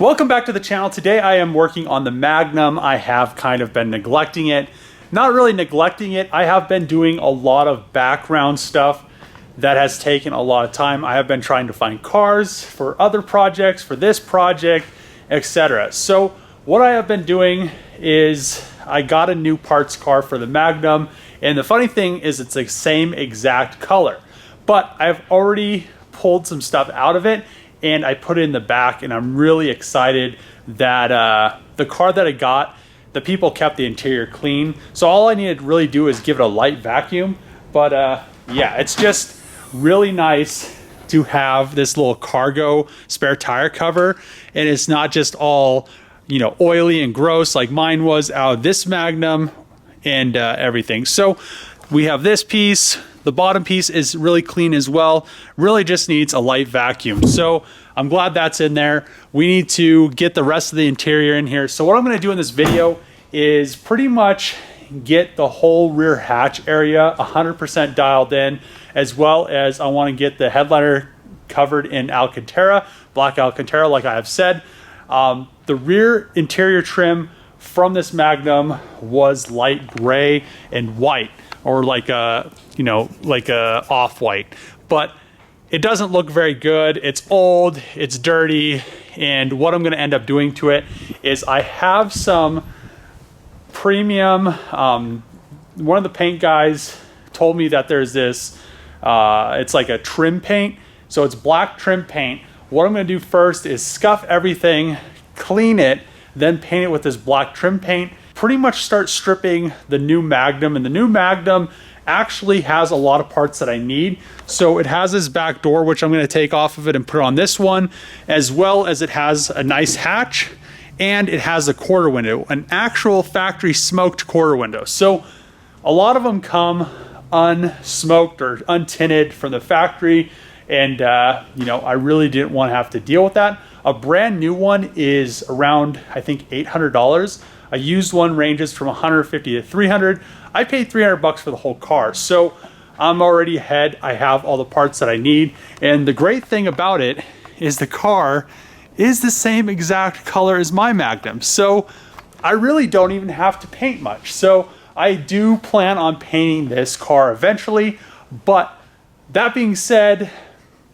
Welcome back to the channel. Today I am working on the Magnum. I have kind of been neglecting it. Not really neglecting it. I have been doing a lot of background stuff that has taken a lot of time. I have been trying to find cars for other projects, for this project, etc. So what I have been doing is I got a new parts car for the Magnum, and the funny thing is it's the same exact color, but I've already pulled some stuff out of it and I put it in the back, and I'm really excited that the car that I got, the people kept the interior clean. So all I need to really do is give it a light vacuum. But yeah, it's just really nice to have this little cargo spare tire cover, and it's not just all, you know, oily and gross like mine was out of this Magnum and everything. So we have this piece. The bottom piece is really clean as well. Really just needs a light vacuum. So I'm glad that's in there. We need to get the rest of the interior in here. So what I'm gonna do in this video is pretty much get the whole rear hatch area 100% dialed in, as well as I wanna get the headliner covered in Alcantara, black Alcantara like I have said. The rear interior trim from this Magnum was light gray and white, or like a, you know, like a off-white, but it doesn't look very good. It's old, it's dirty, and what I'm gonna end up doing to it is I have some premium, one of the paint guys told me that there's this, it's like a trim paint, so it's black trim paint. What I'm gonna do first is scuff everything, clean it, then paint it with this black trim paint, pretty much start stripping the new Magnum. And the new Magnum actually has a lot of parts that I need. So it has this back door, which I'm going to take off of it and put on this one, as well as it has a nice hatch, and it has a quarter window, an actual factory smoked quarter window. So a lot of them come unsmoked or untinted from the factory, and you know, I really didn't want to have to deal with that. A brand new one is around, I think, $800. A used one ranges from 150 to 300. I paid 300 bucks for the whole car. So I'm already ahead. I have all the parts that I need. And the great thing about it is the car is the same exact color as my Magnum. So I really don't even have to paint much. So I do plan on painting this car eventually. But that being said,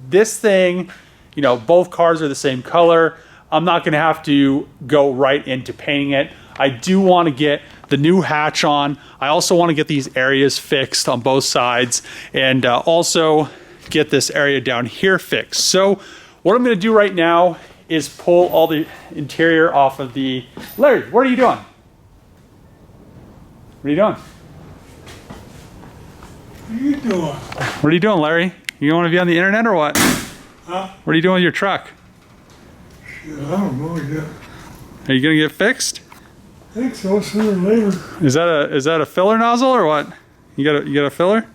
this thing, you know, both cars are the same color. I'm not gonna have to go right into painting it. I do wanna get the new hatch on. I also wanna get these areas fixed on both sides, and also get this area down here fixed. So what I'm gonna do right now is pull all the interior off of the... Larry, what are you doing? What are you doing? What are you doing? What are you doing, Larry? You wanna be on the internet or what? Huh? What are you doing with your truck? Shit, I don't know yet. Are you gonna get fixed? I think so, sooner or later. Is that a filler nozzle or what? You got a filler?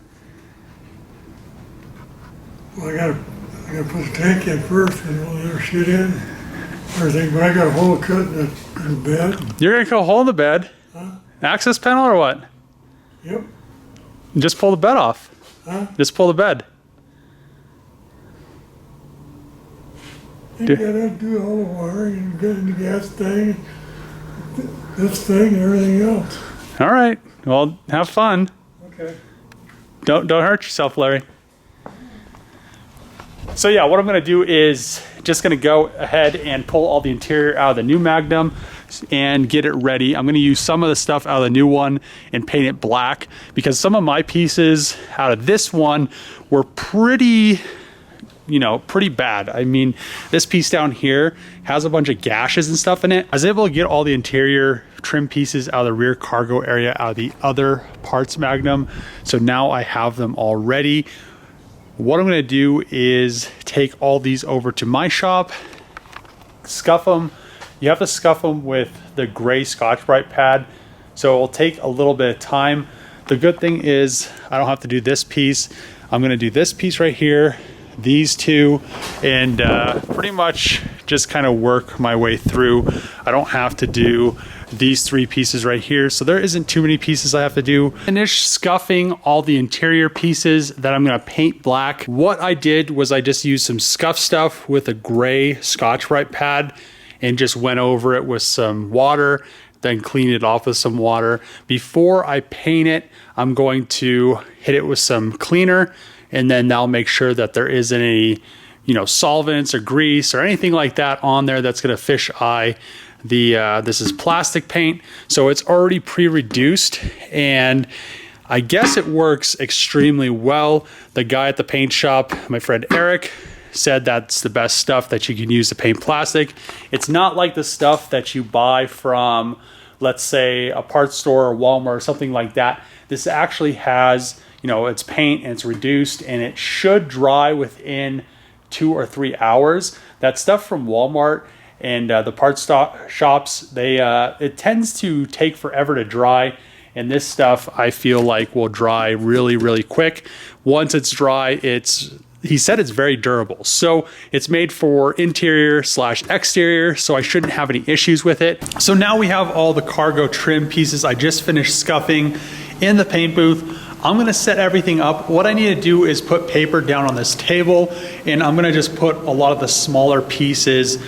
Well, I gotta put the tank in first and all the other shit in. Everything, but I got a hole cut in the bed. You're gonna cut a hole in the bed? Huh? Access panel or what? Yep. Just pull the bed off. Huh? Just pull the bed. You gotta do all the wiring and get in the gas thing, this thing, and everything else. All right. Well, have fun. Okay. Don't hurt yourself, Larry. So yeah, what I'm gonna do is just gonna go ahead and pull all the interior out of the new Magnum and get it ready. I'm gonna use some of the stuff out of the new one and paint it black, because some of my pieces out of this one were pretty, you know, pretty bad. I mean, this piece down here has a bunch of gashes and stuff in it. I was able to get all the interior trim pieces out of the rear cargo area out of the other parts Magnum. So now I have them all ready. What I'm gonna do is take all these over to my shop, scuff them. You have to scuff them with the gray Scotch-Brite pad. So it will take a little bit of time. The good thing is I don't have to do this piece. I'm gonna do this piece right here, these two, and pretty much just kind of work my way through. I don't have to do these three pieces right here, so there isn't too many pieces I have to do. Finish scuffing all the interior pieces that I'm gonna paint black. What I did was I just used some scuff stuff with a gray Scotch-Brite pad and just went over it with some water, then cleaned it off with some water. Before I paint it, I'm going to hit it with some cleaner, and then that'll make sure that there isn't any, you know, solvents or grease or anything like that on there that's going to fish eye this is plastic paint, so it's already pre-reduced, and I guess it works extremely well. The guy at the paint shop, my friend Eric, said that's the best stuff that you can use to paint plastic. It's not like the stuff that you buy from, let's say, a parts store or Walmart or something like that. This actually has, you know, it's paint and it's reduced, and it should dry within 2 or 3 hours. That stuff from Walmart and the parts shops, it tends to take forever to dry, and this stuff I feel like will dry really, really quick. Once it's dry, he said it's very durable. So it's made for interior / exterior, so I shouldn't have any issues with it. So now we have all the cargo trim pieces I just finished scuffing in the paint booth. I'm gonna set everything up. What I need to do is put paper down on this table, and I'm gonna just put a lot of the smaller pieces,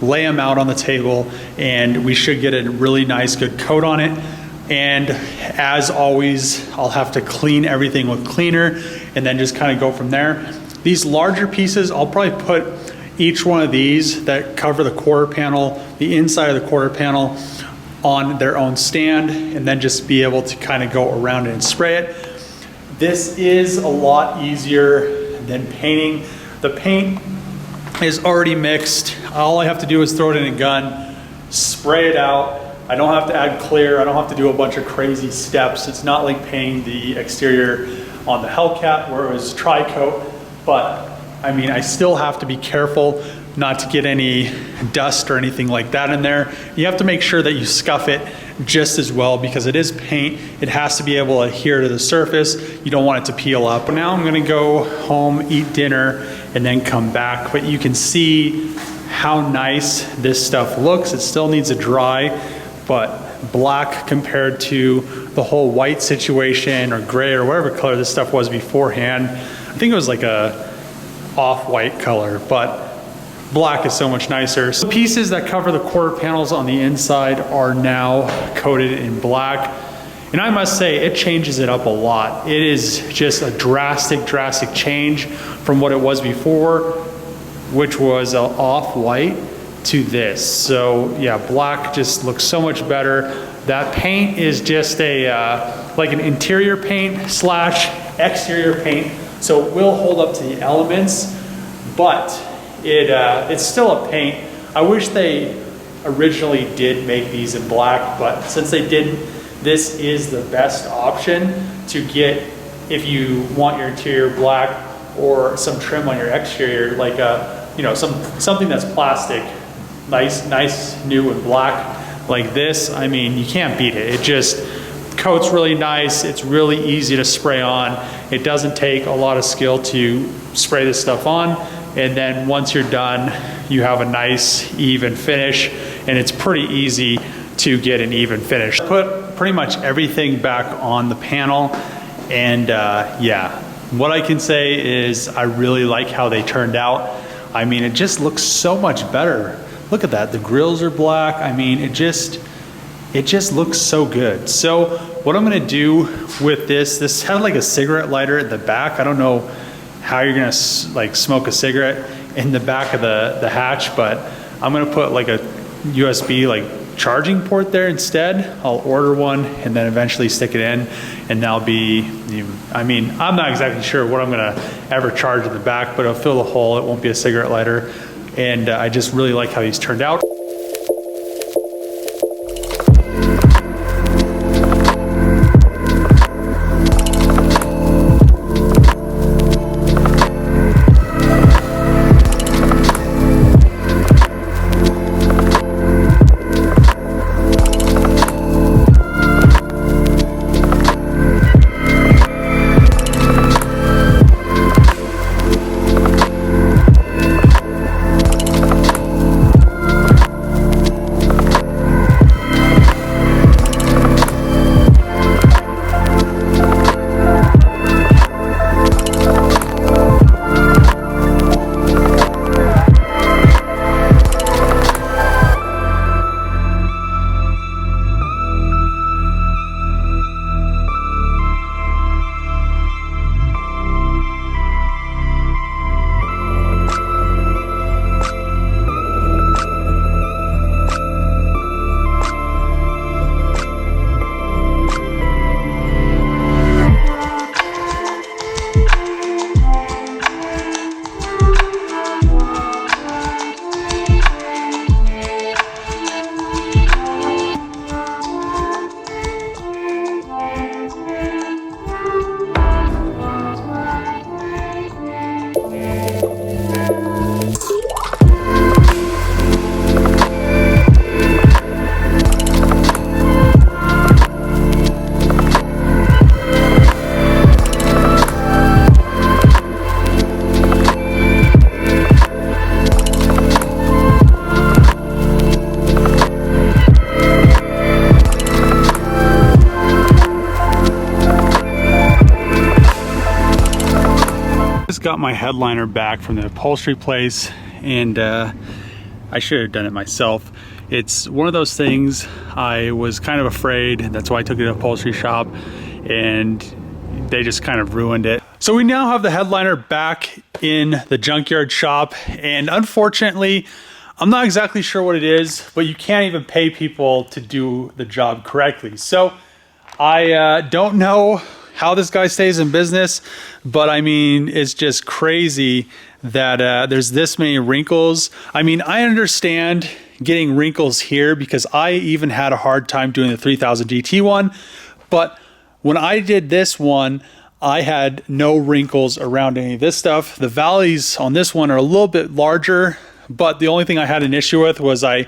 lay them out on the table, and we should get a really nice good coat on it. And as always, I'll have to clean everything with cleaner and then just kind of go from there. These larger pieces, I'll probably put each one of these that cover the quarter panel, the inside of the quarter panel, on their own stand, and then just be able to kind of go around it and spray it. This is a lot easier than painting. The paint is already mixed. All I have to do is throw it in a gun, spray it out. I don't have to add clear. I don't have to do a bunch of crazy steps. It's not like painting the exterior on the Hellcat where it was tri-coat, but I mean, I still have to be careful not to get any dust or anything like that in there. You have to make sure that you scuff it just as well, because it is paint. It has to be able to adhere to the surface. You don't want it to peel up. Now I'm gonna go home, eat dinner, and then come back. But you can see how nice this stuff looks. It still needs to dry, but black compared to the whole white situation or gray or whatever color this stuff was beforehand. I think it was like a off-white color, but black is so much nicer. So the pieces that cover the quarter panels on the inside are now coated in black. And I must say, it changes it up a lot. It is just a drastic change from what it was before, which was off-white, to this. So yeah, black just looks so much better. That paint is just like an interior paint / exterior paint. So it will hold up to the elements, but it's still a paint. I wish they originally did make these in black, but since they didn't, this is the best option to get if you want your interior black or some trim on your exterior, like something that's plastic, nice new and black like this. I mean, you can't beat it. It just coats really nice. It's really easy to spray on. It doesn't take a lot of skill to spray this stuff on. And then once you're done, you have a nice even finish, and it's pretty easy to get an even finish. Put pretty much everything back on the panel, and yeah, what I can say is I really like how they turned out. I mean, it just looks so much better. Look at that, the grills are black. I mean, it just looks so good. So what I'm gonna do with this had like a cigarette lighter at the back. I don't know how you're gonna like smoke a cigarette in the back of the hatch, but I'm gonna put like a USB like charging port there instead. I'll order one and then eventually stick it in, and that'll be, I mean, I'm not exactly sure what I'm gonna ever charge in the back, but it'll fill the hole. It won't be a cigarette lighter. And I just really like how these turned out. just got my headliner back from the upholstery place, and I should have done it myself. It's one of those things I was kind of afraid, that's why I took it to the upholstery shop, and they just kind of ruined it. So we now have the headliner back in the Junkyard shop, and unfortunately, I'm not exactly sure what it is, but you can't even pay people to do the job correctly. So I don't know how this guy stays in business, but I mean, it's just crazy that there's this many wrinkles. I mean, I understand getting wrinkles here because I even had a hard time doing the 3000 GT one, but when I did this one, I had no wrinkles around any of this stuff. The valleys on this one are a little bit larger, but the only thing I had an issue with was I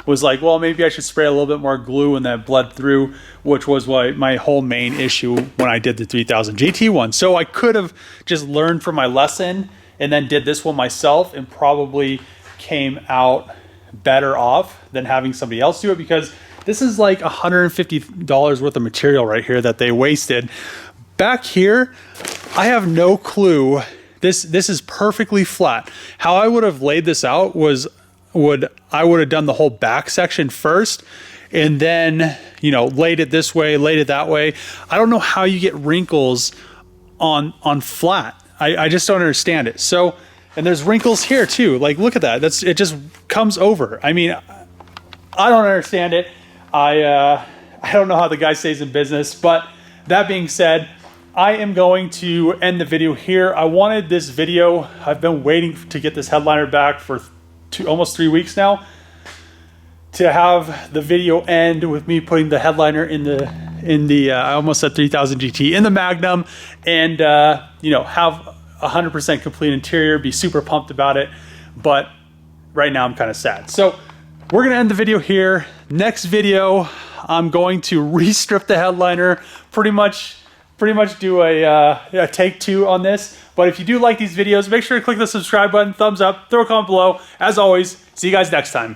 was like, well, maybe I should spray a little bit more glue and that bled through, which was my whole main issue when I did the 3000 GT one. So I could have just learned from my lesson and then did this one myself and probably came out better off than having somebody else do it, because this is like $150 worth of material right here that they wasted. Back here, I have no clue. This is perfectly flat. How I would have laid this out was I would have done the whole back section first and then, you know, laid it this way, laid it that way. I don't know how you get wrinkles on flat. I just don't understand it. So, and there's wrinkles here too. Like, look at that. It just comes over. I mean, I don't understand it. I don't know how the guy stays in business, but that being said, I am going to end the video here. I wanted this video, I've been waiting to get this headliner back for almost 3 weeks now, to have the video end with me putting the headliner in the I almost said 3000 GT, in the Magnum, and you know, have 100% complete interior, be super pumped about it. But right now I'm kind of sad. So we're gonna end the video here. Next video, I'm going to re-strip the headliner, pretty much do a take 2 on this. But if you do like these videos, make sure to click the subscribe button, thumbs up, throw a comment below. As always, see you guys next time.